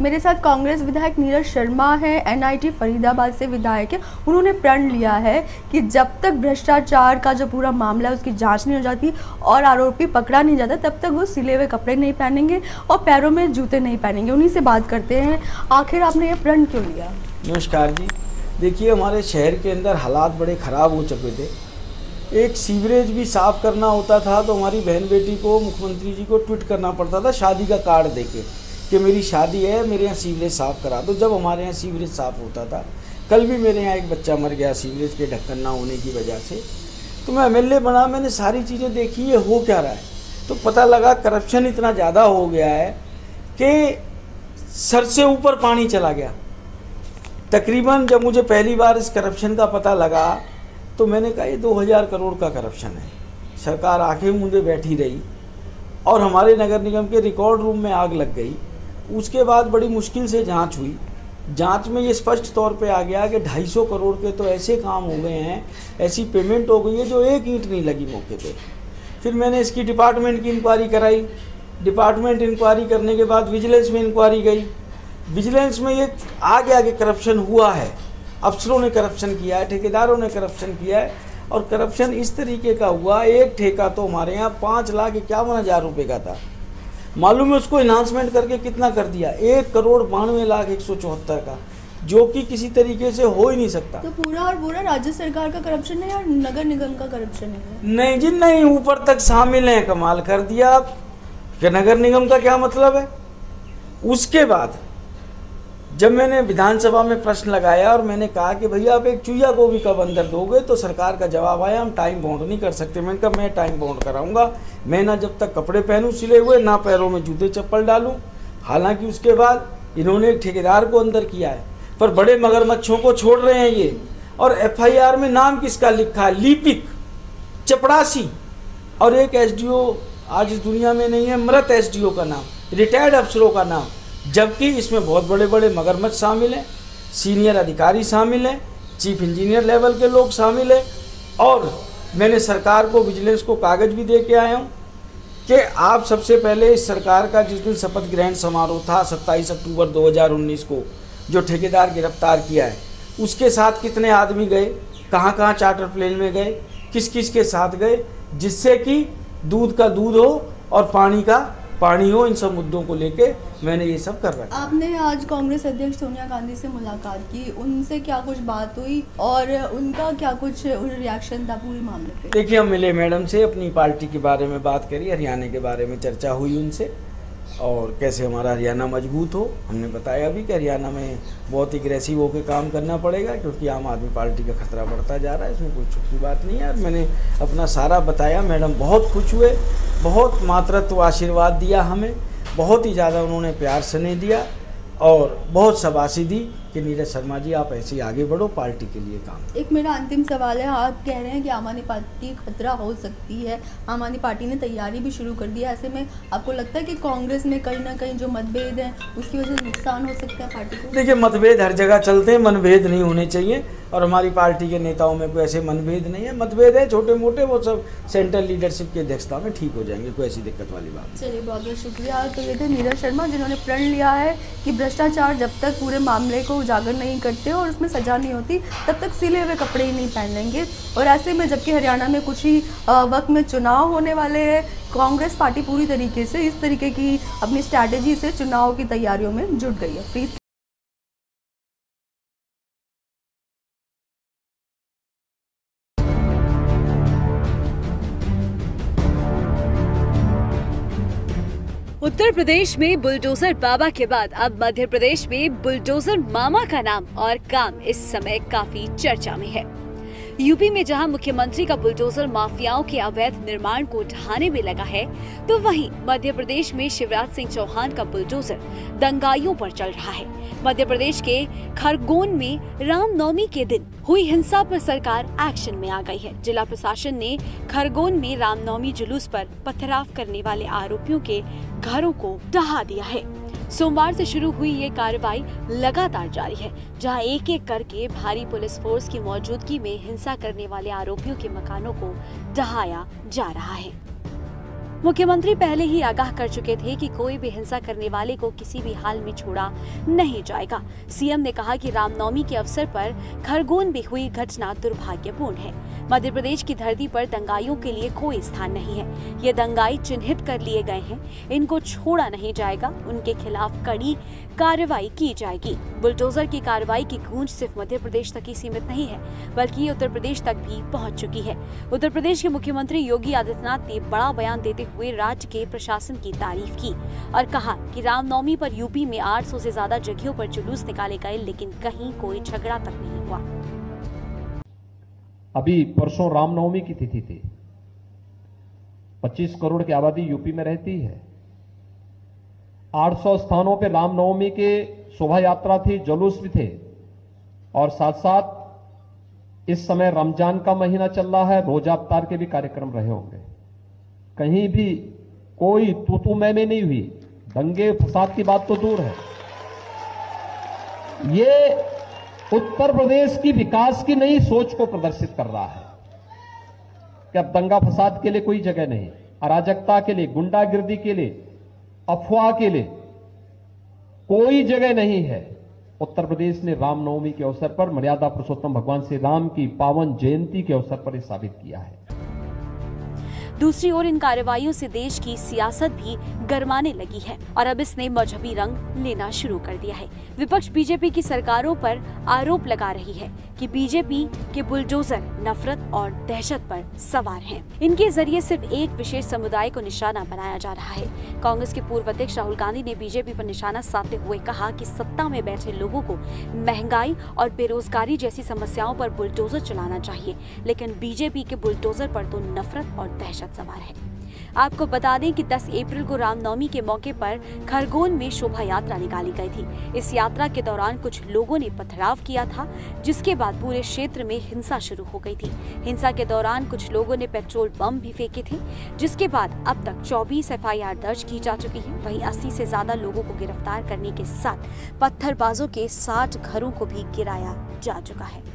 मेरे साथ कांग्रेस विधायक नीरज शर्मा है, एनआईटी फरीदाबाद से विधायक है। उन्होंने प्रण लिया है कि जब तक भ्रष्टाचार का जो पूरा मामला है उसकी जांच नहीं हो जाती और आरोपी पकड़ा नहीं जाता तब तक वो सिले हुए कपड़े नहीं पहनेंगे और पैरों में जूते नहीं पहनेंगे। उन्हीं से बात करते हैं, आखिर आपने ये प्रण क्यों लिया? नमस्कार जी। देखिए, हमारे शहर के अंदर हालात बड़े ख़राब हो चुके थे। एक सीवरेज भी साफ़ करना होता था तो हमारी बहन बेटी को मुख्यमंत्री जी को ट्वीट करना पड़ता था शादी का कार्ड देके कि मेरी शादी है, मेरे यहाँ सीवरेज साफ़ करा दो। जब हमारे यहाँ सीवरेज साफ़ होता था, कल भी मेरे यहाँ एक बच्चा मर गया सीवरेज के ढक्कन ना होने की वजह से। तो मैं एमएलए बना, मैंने सारी चीज़ें देखी, ये हो क्या रहा है। तो पता लगा करप्शन इतना ज़्यादा हो गया है कि सर से ऊपर पानी चला गया। तकरीबन जब मुझे पहली बार इस करप्शन का पता लगा तो मैंने कहा ये 2000 करोड़ का करप्शन है। सरकार आंखें मूंदे बैठी रही और हमारे नगर निगम के रिकॉर्ड रूम में आग लग गई। उसके बाद बड़ी मुश्किल से जांच हुई। जांच में ये स्पष्ट तौर पे आ गया कि 250 करोड़ के तो ऐसे काम हो गए हैं, ऐसी पेमेंट हो गई है जो एक ईंट नहीं लगी मौके पे। फिर मैंने इसकी डिपार्टमेंट की इंक्वायरी कराई। डिपार्टमेंट इंक्वायरी करने के बाद विजिलेंस में इंक्वायरी गई। विजिलेंस में ये आ गया कि करप्शन हुआ है, अफसरों ने करप्शन किया है, ठेकेदारों ने करप्शन किया है। और करप्शन इस तरीके का हुआ, एक ठेका तो हमारे यहाँ 5,51,000 रुपये का था। मालूम है उसको इन्हांसमेंट करके कितना कर दिया, 1,92,174 का, जो कि किसी तरीके से हो ही नहीं सकता। तो पूरा और पूरा राज्य सरकार का करप्शन है या नगर निगम का करप्शन है? नहीं जी नहीं, ऊपर तक शामिल हैं। कमाल कर दिया आप कि नगर निगम का क्या मतलब है। उसके बाद जब मैंने विधानसभा में प्रश्न लगाया और मैंने कहा कि भैया आप एक चुईया को भी कब अंदर दोगे, तो सरकार का जवाब आया हम टाइम बाउंड नहीं कर सकते। मैंने कहा मैं टाइम बाउंड कराऊंगा, मैं ना जब तक कपड़े पहनूं सिले हुए, ना पैरों में जूते चप्पल डालूं। हालांकि उसके बाद इन्होंने एक ठेकेदार को अंदर किया है, पर बड़े मगरमच्छों को छोड़ रहे हैं ये। और FIR में नाम किसका लिखा है, लिपिक, चपड़ासी और एक SDO आज इस दुनिया में नहीं है, मृत SDO का नाम, रिटायर्ड अफसरों का नाम। जबकि इसमें बहुत बड़े बड़े मगरमच्छ शामिल हैं, सीनियर अधिकारी शामिल हैं, चीफ इंजीनियर लेवल के लोग शामिल हैं। और मैंने सरकार को, विजिलेंस को कागज़ भी दे के आया हूँ कि आप सबसे पहले इस सरकार का जिस दिन शपथ ग्रहण समारोह था 27 अक्टूबर 2019 को, जो ठेकेदार गिरफ्तार किया है, उसके साथ कितने आदमी गए, कहाँ कहाँ चार्टर प्लेन में गए, किस किस के साथ गए, जिससे कि दूध का दूध हो और पानी का पानी हो। इन सब मुद्दों को लेके मैंने ये सब कर रखा है। आपने आज कांग्रेस अध्यक्ष सोनिया गांधी से मुलाकात की, उनसे क्या कुछ बात हुई और उनका क्या कुछ रिएक्शन था पूरे मामले पे? देखिए, हम मिले मैडम से, अपनी पार्टी के बारे में बात करी, हरियाणा के बारे में चर्चा हुई उनसे और कैसे हमारा हरियाणा मजबूत हो। हमने बताया भी कि हरियाणा में बहुत एग्रेसिव होकर काम करना पड़ेगा क्योंकि आम आदमी पार्टी का खतरा बढ़ता जा रहा है, इसमें कोई छुपी बात नहीं है। मैंने अपना सारा बताया। मैडम बहुत खुश हुए, बहुत मातृत्व आशीर्वाद दिया हमें, बहुत ही ज़्यादा उन्होंने प्यार स्नेह दिया और बहुत शाबाशी दी कि नीरज शर्मा जी आप ऐसे ही आगे बढ़ो, पार्टी के लिए काम। एक मेरा अंतिम सवाल है, आप कह रहे हैं कि आम आदमी पार्टी खतरा हो सकती है, आम आदमी पार्टी ने तैयारी भी शुरू कर दी है। ऐसे में आपको लगता है कि कांग्रेस में कहीं ना कहीं जो मतभेद हैं उसकी वजह से नुकसान हो सकता है पार्टी को? देखिए, मतभेद हर जगह चलते हैं, मनभेद नहीं होने चाहिए और हमारी पार्टी के नेताओं में कोई ऐसे मनभेद नहीं है। मतभेद है छोटे मोटे, वो सब सेंट्रल लीडरशिप की अध्यक्षता में ठीक हो जाएंगे, कोई ऐसी दिक्कत वाली बात। चलिए, बहुत बहुत शुक्रिया। तो ये थे नीरज शर्मा जिन्होंने प्रण लिया है कि भ्रष्टाचार जब तक पूरे मामले को उजागर नहीं करते और उसमें सजा नहीं होती तब तक सिले हुए कपड़े ही नहीं पहनेंगे। और ऐसे में जबकि हरियाणा में कुछ ही वक्त में चुनाव होने वाले हैं, कांग्रेस पार्टी पूरी तरीके से इस तरीके की अपनी स्ट्रैटेजी से चुनाव की तैयारियों में जुट गई है। उत्तर प्रदेश में बुलडोजर बाबा के बाद अब मध्य प्रदेश में बुलडोजर मामा का नाम और काम इस समय काफी चर्चा में है। यूपी में जहां मुख्यमंत्री का बुलडोजर माफियाओं के अवैध निर्माण को ढहाने में लगा है, तो वहीं मध्य प्रदेश में शिवराज सिंह चौहान का बुलडोजर दंगाइयों पर चल रहा है। मध्य प्रदेश के खरगोन में रामनवमी के दिन हुई हिंसा पर सरकार एक्शन में आ गई है। जिला प्रशासन ने खरगोन में रामनवमी जुलूस पर पथराव करने वाले आरोपियों के घरों को ढहा दिया है। सोमवार से शुरू हुई ये कार्रवाई लगातार जारी है, जहां एक एक करके भारी पुलिस फोर्स की मौजूदगी में हिंसा करने वाले आरोपियों के मकानों को ढहाया जा रहा है। मुख्यमंत्री पहले ही आगाह कर चुके थे कि कोई भी हिंसा करने वाले को किसी भी हाल में छोड़ा नहीं जाएगा। सीएम ने कहा कि रामनवमी के अवसर पर खरगोन में हुई घटना दुर्भाग्यपूर्ण है। मध्य प्रदेश की धरती पर दंगाइयों के लिए कोई स्थान नहीं है। ये दंगाई चिन्हित कर लिए गए हैं, इनको छोड़ा नहीं जाएगा, उनके खिलाफ कड़ी कार्रवाई की जाएगी। बुलडोजर की कार्रवाई की गूंज सिर्फ मध्य प्रदेश तक ही सीमित नहीं है, बल्कि ये उत्तर प्रदेश तक भी पहुंच चुकी है। उत्तर प्रदेश के मुख्यमंत्री योगी आदित्यनाथ ने बड़ा बयान देते हुए राज्य के प्रशासन की तारीफ की और कहा कि रामनवमी पर यूपी में 800 से ज्यादा जगहों पर जुलूस निकाले गए, लेकिन कहीं कोई झगड़ा तक नहीं हुआ। अभी परसों रामनवमी की तिथि थी। 25 करोड़ की आबादी यूपी में रहती है। 800 स्थानों पे रामनवमी के शोभा यात्रा थी, जुलूस भी थे, और साथ साथ इस समय रमजान का महीना चल रहा है, रोजा अफ्तार के भी कार्यक्रम रहे होंगे। कहीं भी कोई तू मैं नहीं हुई। दंगे फसाद की बात तो दूर है। ये उत्तर प्रदेश की विकास की नई सोच को प्रदर्शित कर रहा है कि अब दंगा फसाद के लिए कोई जगह नहीं, अराजकता के लिए, गुंडागिर्दी के लिए, अफवाह के लिए कोई जगह नहीं है। उत्तर प्रदेश ने रामनवमी के अवसर पर, मर्यादा पुरुषोत्तम भगवान श्री राम की पावन जयंती के अवसर पर यह साबित किया है। दूसरी ओर इन कार्रवाइयों से देश की सियासत भी गरमाने लगी है और अब इसने मजहबी रंग लेना शुरू कर दिया है। विपक्ष बीजेपी की सरकारों पर आरोप लगा रही है कि बीजेपी के बुलडोजर नफरत और दहशत पर सवार हैं। इनके जरिए सिर्फ एक विशेष समुदाय को निशाना बनाया जा रहा है। कांग्रेस के पूर्व अध्यक्ष राहुल गांधी ने बीजेपी पर निशाना साधते हुए कहा कि सत्ता में बैठे लोगों को महंगाई और बेरोजगारी जैसी समस्याओं पर बुलडोजर चलाना चाहिए, लेकिन बीजेपी के बुलडोजर पर तो नफरत और दहशत सवार है। आपको बता दें कि 10 अप्रैल को रामनवमी के मौके पर खरगोन में शोभा यात्रा निकाली गई थी। इस यात्रा के दौरान कुछ लोगों ने पथराव किया था, जिसके बाद पूरे क्षेत्र में हिंसा शुरू हो गई थी। हिंसा के दौरान कुछ लोगों ने पेट्रोल बम भी फेंके थे, जिसके बाद अब तक 24 FIR दर्ज की जा चुकी है। वहीं 80 से ज्यादा लोगों को गिरफ्तार करने के साथ पत्थरबाजों के 60 घरों को भी गिराया जा चुका है।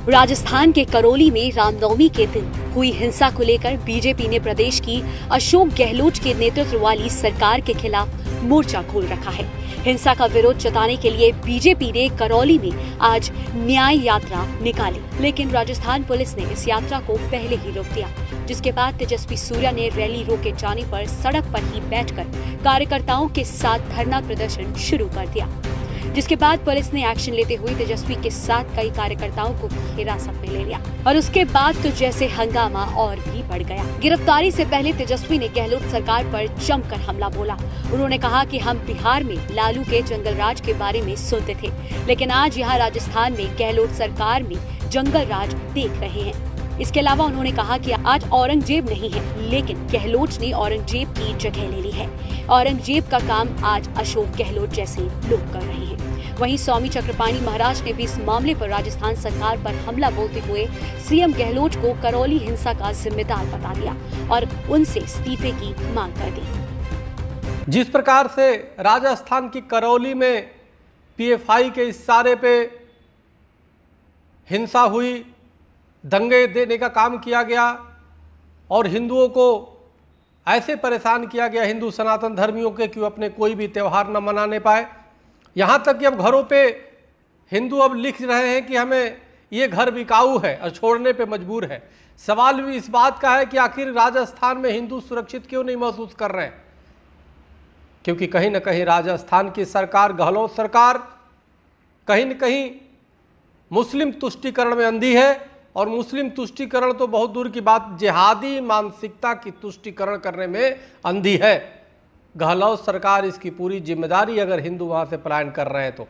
राजस्थान के करौली में रामनवमी के दिन हुई हिंसा को लेकर बीजेपी ने प्रदेश की अशोक गहलोत के नेतृत्व वाली सरकार के खिलाफ मोर्चा खोल रखा है। हिंसा का विरोध जताने के लिए बीजेपी ने करौली में आज न्याय यात्रा निकाली, लेकिन राजस्थान पुलिस ने इस यात्रा को पहले ही रोक दिया, जिसके बाद तेजस्वी सूर्या ने रैली रोके जाने पर सड़क पर ही बैठकर कार्यकर्ताओं के साथ धरना प्रदर्शन शुरू कर दिया, जिसके बाद पुलिस ने एक्शन लेते हुए तेजस्वी के साथ कई कार्यकर्ताओं को हिरासत में ले लिया और उसके बाद तो जैसे हंगामा और भी बढ़ गया। गिरफ्तारी से पहले तेजस्वी ने गहलोत सरकार पर जमकर हमला बोला। उन्होंने कहा कि हम बिहार में लालू के जंगल राज के बारे में सुनते थे, लेकिन आज यहाँ राजस्थान में गहलोत सरकार में जंगल राज देख रहे हैं। इसके अलावा उन्होंने कहा कि आज औरंगजेब नहीं है, लेकिन गहलोत ने औरंगजेब की जगह ले ली है। औरंगजेब का काम आज अशोक गहलोत जैसे लोग कर रहे हैं। वहीं स्वामी चक्रपाणी महाराज ने भी इस मामले पर राजस्थान सरकार पर हमला बोलते हुए सीएम गहलोत को करौली हिंसा का जिम्मेदार बता दिया और उनसे इस्तीफे की मांग कर दी। जिस प्रकार से राजस्थान की करौली में PFI के इशारे पे हिंसा हुई, दंगे देने का काम किया गया और हिंदुओं को ऐसे परेशान किया गया, हिंदू सनातन धर्मियों के कि वो अपने कोई भी त्यौहार न मनाने पाए। यहाँ तक कि अब घरों पे हिंदू अब लिख रहे हैं कि हमें ये घर बिकाऊ है और छोड़ने पे मजबूर है। सवाल भी इस बात का है कि आखिर राजस्थान में हिंदू सुरक्षित क्यों नहीं महसूस कर रहे हैं, क्योंकि कहीं ना कहीं राजस्थान की सरकार, गहलोत सरकार, कहीं न कहीं मुस्लिम तुष्टीकरण में अंधी है। और मुस्लिम तुष्टीकरण तो बहुत दूर की बात, जिहादी मानसिकता की तुष्टीकरण करने में अंधी है। गहलोत सरकार इसकी पूरी जिम्मेदारी, अगर हिंदू वहां से पलायन कर रहे हैं तो।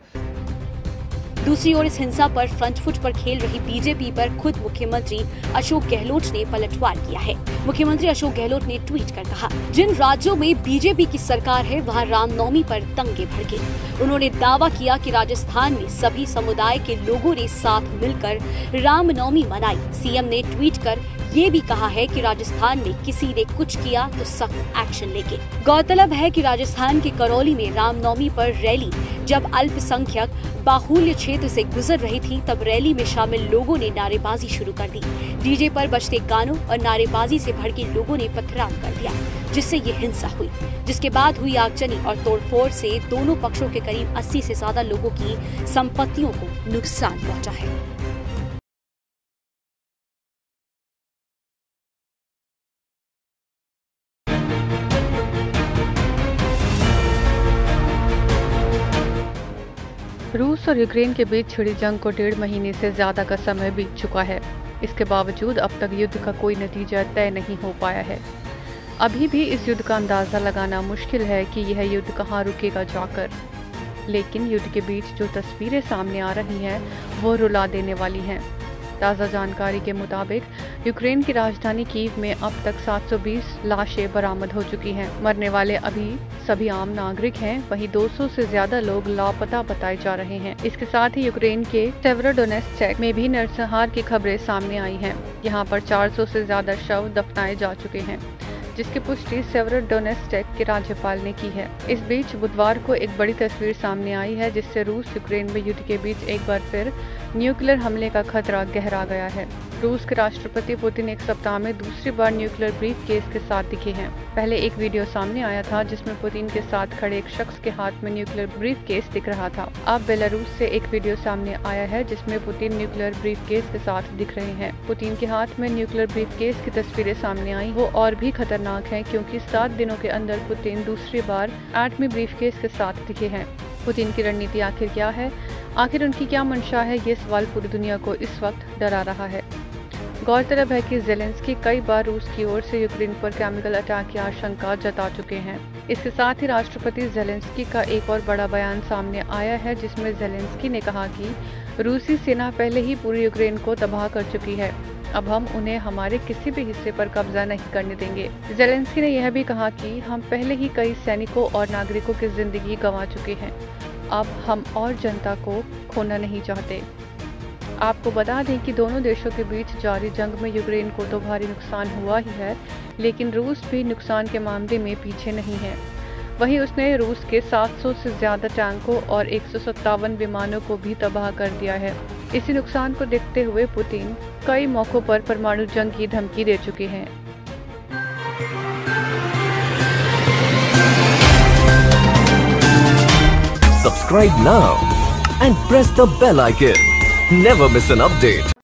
दूसरी ओर इस हिंसा पर फ्रंट फुट पर खेल रही बीजेपी पर खुद मुख्यमंत्री अशोक गहलोत ने पलटवार किया है। मुख्यमंत्री अशोक गहलोत ने ट्वीट कर कहा, जिन राज्यों में बीजेपी की सरकार है वहां रामनवमी पर दंगे भड़के। उन्होंने दावा किया कि राजस्थान में सभी समुदाय के लोगों ने साथ मिलकर रामनवमी मनाई। सीएम ने ट्वीट कर ये भी कहा है कि राजस्थान में किसी ने कुछ किया तो सख्त एक्शन लेंगे। गौरतलब है कि राजस्थान के करौली में रामनवमी पर रैली जब अल्पसंख्यक बाहुल्य क्षेत्र से गुजर रही थी, तब रैली में शामिल लोगों ने नारेबाजी शुरू कर दी। डीजे पर बजते गानों और नारेबाजी से भड़के लोगों ने पथराव कर दिया, जिससे ये हिंसा हुई। जिसके बाद हुई आगजनी और तोड़फोड़ से दोनों पक्षों के करीब 80 से ज्यादा लोगों की संपत्तियों को नुकसान पहुंचा है। रूस और यूक्रेन के बीच छिड़ी जंग को 1.5 महीने से ज्यादा का समय बीत चुका है। इसके बावजूद अब तक युद्ध का कोई नतीजा तय नहीं हो पाया है। अभी भी इस युद्ध का अंदाजा लगाना मुश्किल है कि यह युद्ध कहां रुकेगा जाकर। लेकिन युद्ध के बीच जो तस्वीरें सामने आ रही हैं वो रुला देने वाली हैं। ताज़ा जानकारी के मुताबिक यूक्रेन की राजधानी कीव में अब तक 720 लाशें बरामद हो चुकी हैं। मरने वाले अभी सभी आम नागरिक हैं, वहीं 200 से ज्यादा लोग लापता बताए जा रहे हैं। इसके साथ ही यूक्रेन के सेवेरोडोनेत्स्क में भी नरसंहार की खबरें सामने आई हैं। यहाँ पर 400 से ज्यादा शव दफनाए जा चुके हैं, जिसकी पुष्टि सेवेरोडोनेत्स्क के राज्यपाल ने की है। इस बीच बुधवार को एक बड़ी तस्वीर सामने आई है, जिससे रूस यूक्रेन में युद्ध के बीच एक बार फिर न्यूक्लियर हमले का खतरा गहरा गया है। रूस के राष्ट्रपति पुतिन एक सप्ताह में दूसरी बार न्यूक्लियर ब्रीफ केस के साथ दिखे हैं। पहले एक वीडियो सामने आया था जिसमें पुतिन के साथ खड़े एक शख्स के हाथ में न्यूक्लियर ब्रीफ केस दिख रहा था। अब बेलारूस से एक वीडियो सामने आया है जिसमें पुतिन न्यूक्लियर ब्रीफ केस के साथ दिख रहे हैं। पुतिन के हाथ में न्यूक्लियर ब्रीफ केस की तस्वीरें सामने आई, वो और भी खतरनाक है क्योंकि 7 दिनों के अंदर पुतिन दूसरी बार एटमी ब्रीफ केस के साथ दिखे हैं। पुतिन की रणनीति आखिर क्या है, आखिर उनकी क्या मंशा है, ये सवाल पूरी दुनिया को इस वक्त डरा रहा है। गौरतलब है कि ज़ेलेंस्की कई बार रूस की ओर से यूक्रेन पर केमिकल अटैक की आशंका जता चुके हैं। इसके साथ ही राष्ट्रपति ज़ेलेंस्की का एक और बड़ा बयान सामने आया है, जिसमें ज़ेलेंस्की ने कहा कि रूसी सेना पहले ही पूरी यूक्रेन को तबाह कर चुकी है, अब हम उन्हें हमारे किसी भी हिस्से पर कब्जा नहीं करने देंगे। ज़ेलेंस्की ने यह भी कहा कि हम पहले ही कई सैनिकों और नागरिकों की जिंदगी गंवा चुके हैं, अब हम और जनता को खोना नहीं चाहते। आपको बता दें कि दोनों देशों के बीच जारी जंग में यूक्रेन को तो भारी नुकसान हुआ ही है, लेकिन रूस भी नुकसान के मामले में पीछे नहीं है। वहीं उसने रूस के 700 से ज्यादा टैंकों और 157 विमानों को भी तबाह कर दिया है। इसी नुकसान को देखते हुए पुतिन कई मौकों पर परमाणु जंग की धमकी दे चुके हैं। Subscribe now and press the bell icon. Never miss an update.